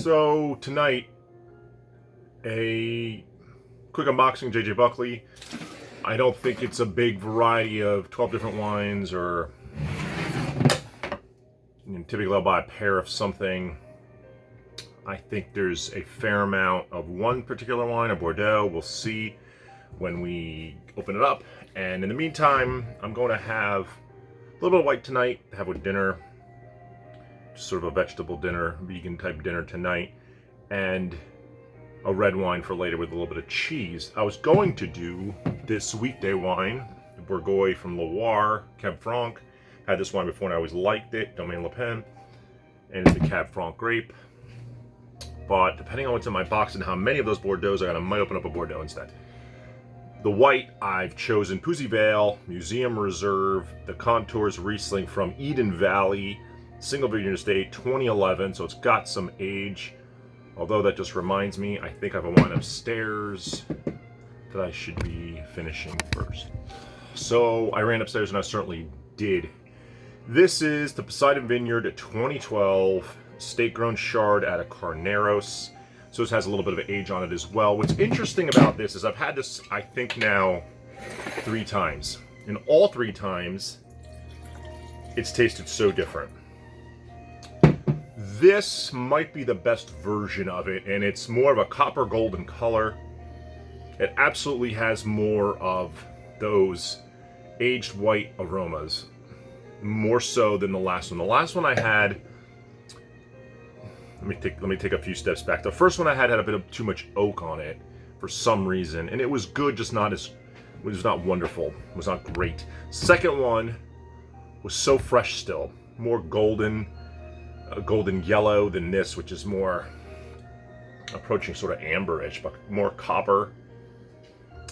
So tonight, a quick unboxing, JJbuckley. I don't think it's a big variety of 12 different wines, or typically I'll buy a pair of something. I think there's a fair amount of one particular wine, a Bordeaux. We'll see when we open it up. And in the meantime, I'm going to have a little bit of white tonight, have with dinner. Sort of a vegetable dinner, vegan type dinner tonight, and a red wine for later with a little bit of cheese. I was going to do this weekday wine, the Bourgogne from Loire, Cab Franc. Had this wine before and I always liked it, Domaine Le Pen, and it's the Cab Franc grape. But depending on what's in my box and how many of those Bordeaux I might open up a Bordeaux instead. The white, I've chosen Pouzy Vale, Museum Reserve, the Contours Riesling from Eden Valley, single vineyard estate, 2011, so it's got some age. Although that just reminds me, I think I have a wine upstairs that I should be finishing first. So I ran upstairs and I certainly did. This is the Poseidon Vineyard 2012 state-grown Chard out of Carneros. So this has a little bit of age on it as well. What's interesting about this is I've had this, I think now, 3 times. And all 3 times, it's tasted so different. This might be the best version of it, and it's more of a copper golden color. It absolutely has more of those aged white aromas, more so than the last one. The last one I had, let me take a few steps back. The first one I had a bit of too much oak on it for some reason, and it was good, just not as, it was not wonderful, it was not great. Second one was so fresh still, more golden yellow than this, which is more approaching sort of amberish, but more copper.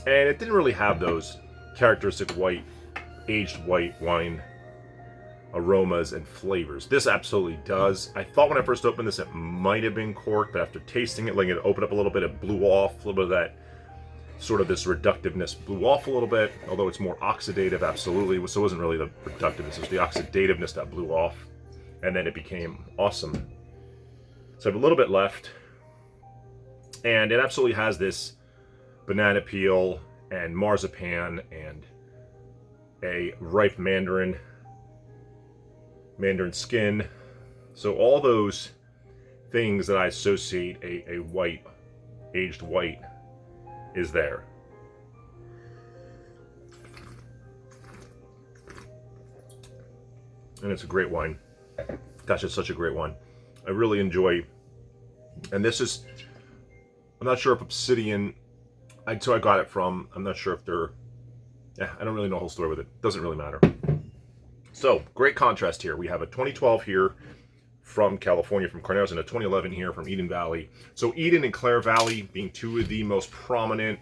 And it didn't really have those characteristic white, aged white wine aromas and flavors. This absolutely does. I thought when I first opened this it might have been corked, but after tasting it, letting it open up a little bit, it blew off. A little bit of that, sort of this reductiveness blew off a little bit, although it's more oxidative, absolutely. So it wasn't really the reductiveness, it was the oxidativeness that blew off. And then it became awesome. So I have a little bit left. And it absolutely has this banana peel and marzipan and a ripe mandarin skin. So all those things that I associate a white, aged white, is there. And it's a great wine. Gosh, it's such a great one. I really enjoy, and this is, I'm not sure if Obsidian, so I got it from, I'm not sure if they're, I don't really know the whole story with it. Doesn't really matter. So, great contrast here. We have a 2012 here from California, from Carneros, and a 2011 here from Eden Valley. So Eden and Clare Valley being 2 of the most prominent,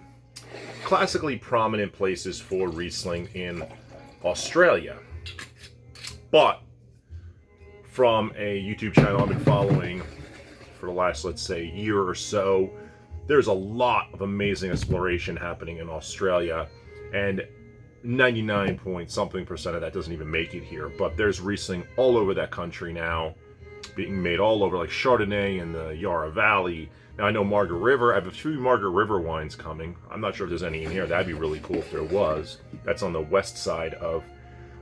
classically prominent places for Riesling in Australia. But from a YouTube channel I've been following for the last, let's say, year or so, there's a lot of amazing exploration happening in Australia, and 99-point-something% of that doesn't even make it here. But there's Riesling all over that country now, being made all over, like Chardonnay in the Yarra Valley. Now I know Margaret River, I have a few Margaret River wines coming. I'm not sure if there's any in here. That'd be really cool if there was. That's on the west side of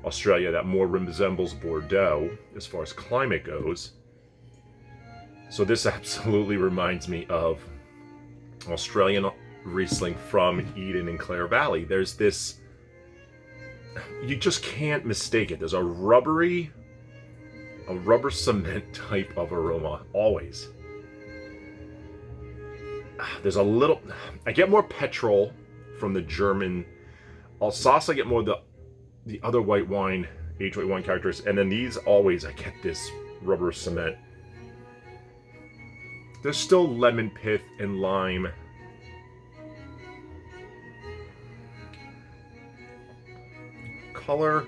Australia, that more resembles Bordeaux as far as climate goes. So this absolutely reminds me of Australian Riesling from Eden and Clare Valley. There's this, you just can't mistake it. There's a rubber cement type of aroma, always. There's a little, I get more petrol from the German Alsace. I get more the other white wine, aged white wine characters, and then these always, I get this rubber cement. There's still lemon pith and lime. Color,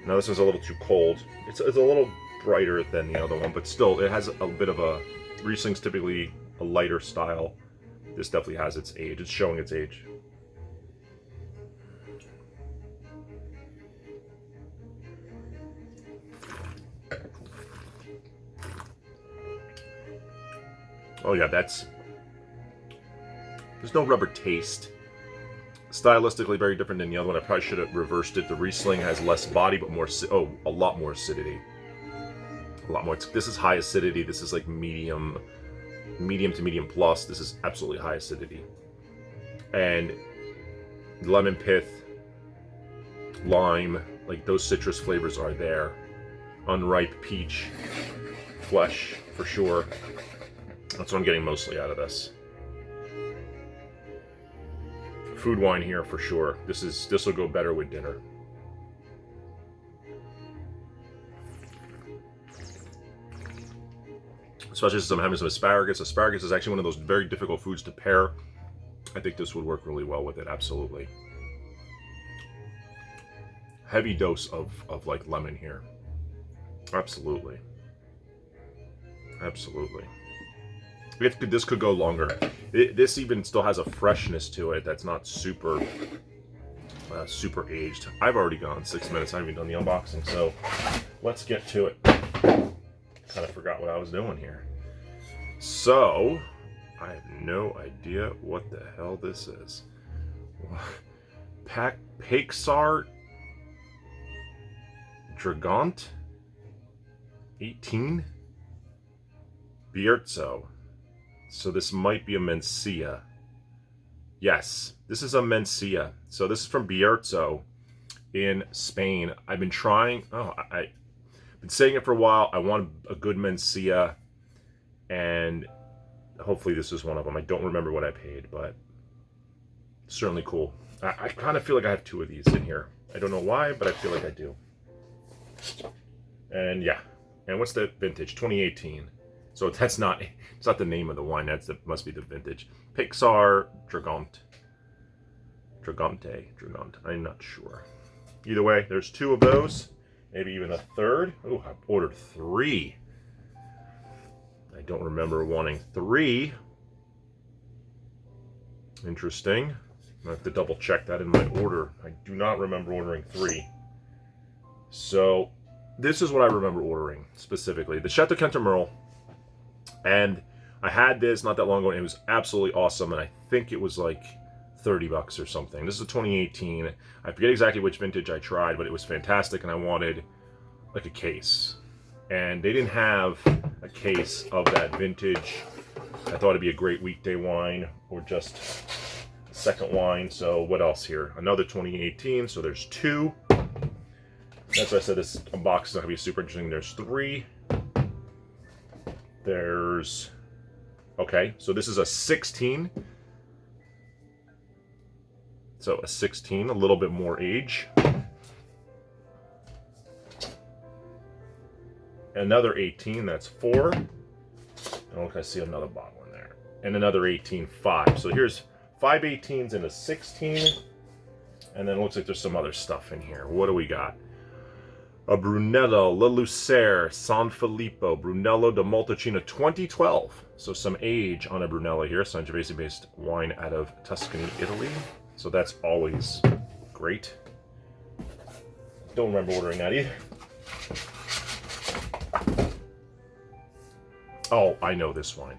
now this one's a little too cold. It's a little brighter than the other one, but still it has a bit of a, Riesling's typically a lighter style. This definitely has its age, it's showing its age. Oh yeah, there's no rubber taste. Stylistically very different than the other one. I probably should have reversed it. The Riesling has less body, but a lot more acidity. A lot more. This is high acidity. This is like medium to medium plus. This is absolutely high acidity. And lemon pith, lime, like those citrus flavors are there. Unripe peach, flesh for sure. That's what I'm getting mostly out of this. Food wine here for sure. This will go better with dinner. Especially since I'm having some asparagus. Asparagus is actually one of those very difficult foods to pair. I think this would work really well with it, absolutely. Heavy dose of like lemon here. Absolutely. Absolutely. This could go longer. This even still has a freshness to it that's not super aged. I've already gone 6 minutes. I haven't even done the unboxing, so let's get to it. Kind of forgot what I was doing here. So, I have no idea what the hell this is. Pixar Dragont 18 Bierzo. So this might be a Mencia. Yes, this is a Mencia. So this is from Bierzo in Spain. I've been trying. I've been saying it for a while. I want a good Mencia, and hopefully this is one of them. I don't remember what I paid, but certainly cool. I kind of feel like I have two of these in here. I don't know why, but I feel like I do. And yeah, and what's the vintage? 2018. So it's not the name of the wine. Must be the vintage. Pixar Dragont. I'm not sure. Either way, there's two of those. Maybe even a third. Oh, I ordered 3. I don't remember wanting 3. Interesting. I have to double check that in my order. I do not remember ordering 3. So this is what I remember ordering specifically. The Chateau Cantemerle. And I had this not that long ago, and it was absolutely awesome. And I think it was like $30 or something. This is a 2018. I forget exactly which vintage I tried, but it was fantastic, and I wanted like a case. And they didn't have a case of that vintage. I thought it'd be a great weekday wine or just a second wine. So what else here? Another 2018. So there's 2. That's why I said this unboxing is not gonna be super interesting. There's 3. There's, okay, so this is a 16. So a 16, a little bit more age. Another 18, that's 4. And look, I see another bottle in there. And another 18, 5. So here's 5 18s and a 16. And then it looks like there's some other stuff in here. What do we got? A Brunello, La Lucere, San Filippo, Brunello de Montalcino 2012. So some age on a Brunello here, Sangiovese-based wine out of Tuscany, Italy. So that's always great. Don't remember ordering that either. Oh, I know this wine.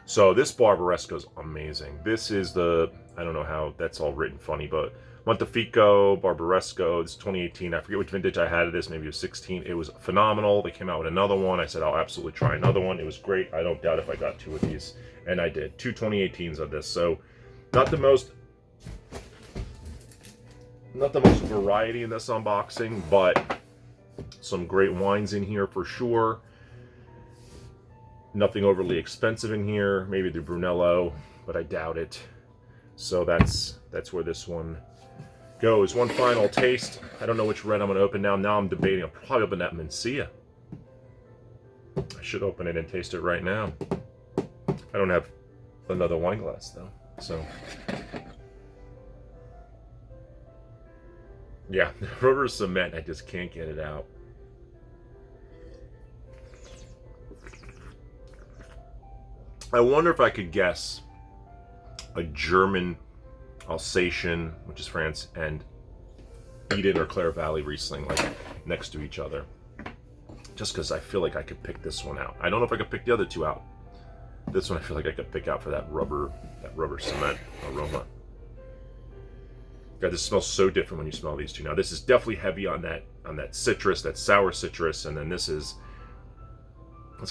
So this Barbaresco is amazing. This is the, I don't know how that's all written funny, but Montefico, Barbaresco, this is 2018. I forget which vintage I had of this, maybe it was 16. It was phenomenal. They came out with another one. I said, I'll absolutely try another one. It was great. I don't doubt if I got 2 of these. And I did. 2 2018s of this. So not the most variety in this unboxing, but some great wines in here for sure. Nothing overly expensive in here. Maybe the Brunello, but I doubt it. So that's where this one goes. One final taste. I don't know which red I'm going to open now. Now I'm debating. I'll probably open that Mencia. I should open it and taste it right now. I don't have another wine glass though. So yeah, rubber cement. I just can't get it out. I wonder if I could guess a German Alsatian, which is France, and Eden or Clare Valley Riesling like next to each other. Just because I feel like I could pick this one out. I don't know if I could pick the other 2 out. This one I feel like I could pick out for that rubber cement aroma. God, this smells so different when you smell these two. Now this is definitely heavy on that citrus, that sour citrus, and then it's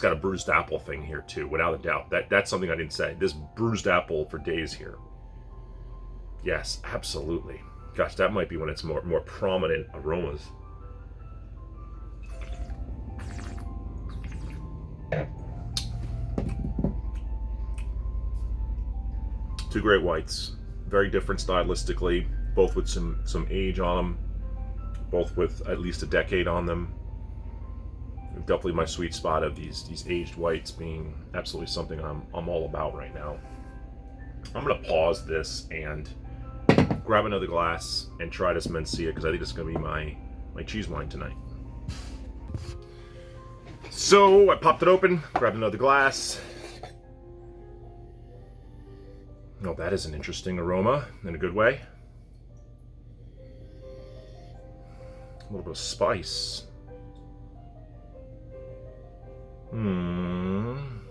got a bruised apple thing here too, without a doubt. That's something I didn't say. This bruised apple for days here. Yes, absolutely. Gosh, that might be when it's more prominent aromas. Two great whites, very different stylistically, both with some age on them, both with at least a decade on them. Definitely my sweet spot of these aged whites being absolutely something I'm all about right now. I'm gonna pause this and grab another glass and try this Mencia because I think it's gonna be my cheese wine tonight. So I popped it open, grabbed another glass. Oh, that is an interesting aroma in a good way. A little bit of spice. I'm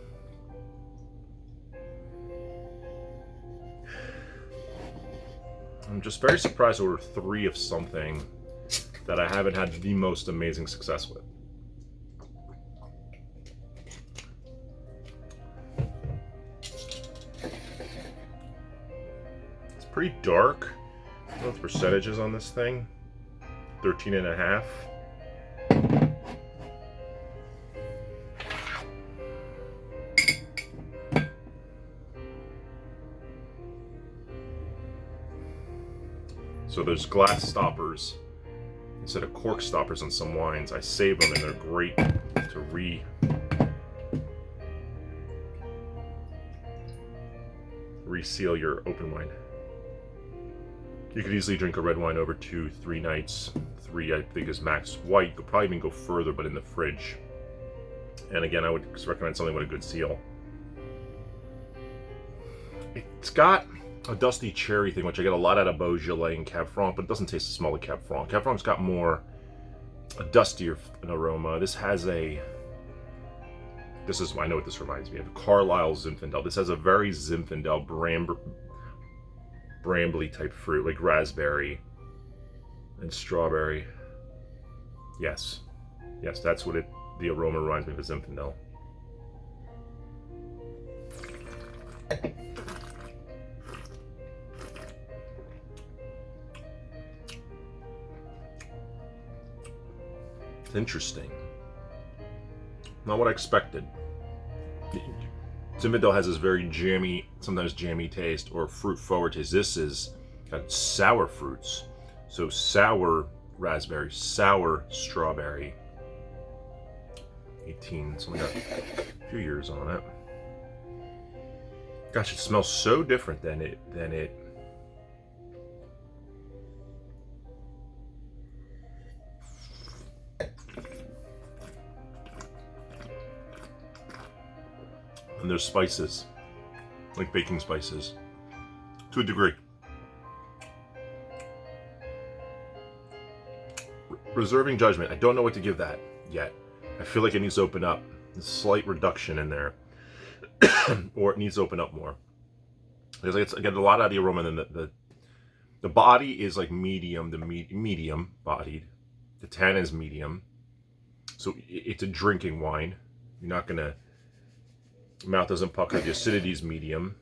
just very surprised to order 3 of something that I haven't had the most amazing success with. It's pretty dark. I don't know what the percentage is on this thing. 13.5. So there's glass stoppers instead of cork stoppers on some wines. I save them and they're great to reseal your open wine. You could easily drink a red wine over 2-3 nights. 3 I think is max. White could probably even go further, but in the fridge. And again, I would recommend something with a good seal. It's got a dusty cherry thing, which I get a lot out of Beaujolais and Cab Franc, but it doesn't taste the smell of Cab Franc. Cab Franc's got more a dustier aroma. This has I know what this reminds me of. Carlisle Zinfandel. This has a very Zinfandel brambly type fruit, like raspberry and strawberry. Yes, that's what the aroma reminds me of Zinfandel. Interesting. Not what I expected. Zinfandel has this very jammy, sometimes jammy taste or fruit forward taste. This is got sour fruits. So sour raspberry, sour strawberry. 18, so we got a few years on it. Gosh, it smells so different than it and there's spices, like baking spices, to a degree. Reserving judgment. I don't know what to give that yet. I feel like it needs to open up. A slight reduction in there, or it needs to open up more. Because I get a lot out of the aroma, and then the body is like medium, medium bodied. The tannin is medium, so it's a drinking wine. You're not gonna. Mouth doesn't pucker. The acidity is medium.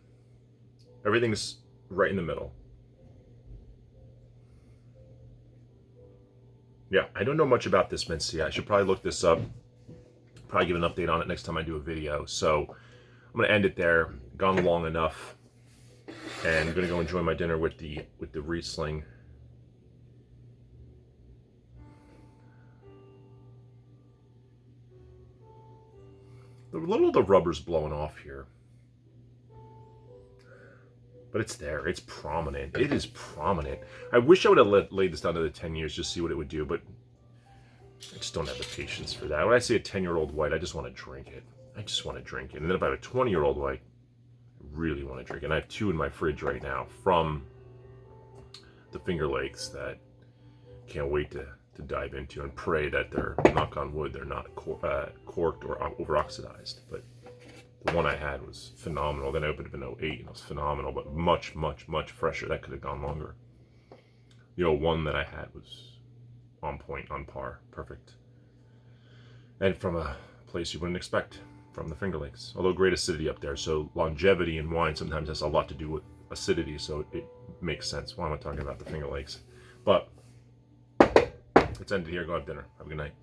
Everything's right in the middle. Yeah, I don't know much about this Mencia. I should probably look this up. Probably give an update on it next time I do a video. So I'm gonna end it there. Gone long enough, and I'm gonna go enjoy my dinner with the Riesling. A little of the rubber's blowing off here. But it's there. It's prominent. It is prominent. I wish I would have laid this down to the 10 years just to see what it would do, but I just don't have the patience for that. When I see a 10-year-old white, I just want to drink it. I just want to drink it. And then if I have a 20-year-old white, I really want to drink it. And I have 2 in my fridge right now from the Finger Lakes that can't wait to dive into and pray that they're, knock on wood, they're not corked or over-oxidized. But The one I had was phenomenal. Then I opened up in 08 and it was phenomenal, but much, much, much fresher. That could have gone longer. The 01 that I had was on point, on par, perfect. And from a place you wouldn't expect, from the Finger Lakes. Although great acidity up there, so longevity in wine sometimes has a lot to do with acidity, so it makes sense. Why am I talking about the Finger Lakes? But it's ended here. Go have dinner. Have a good night.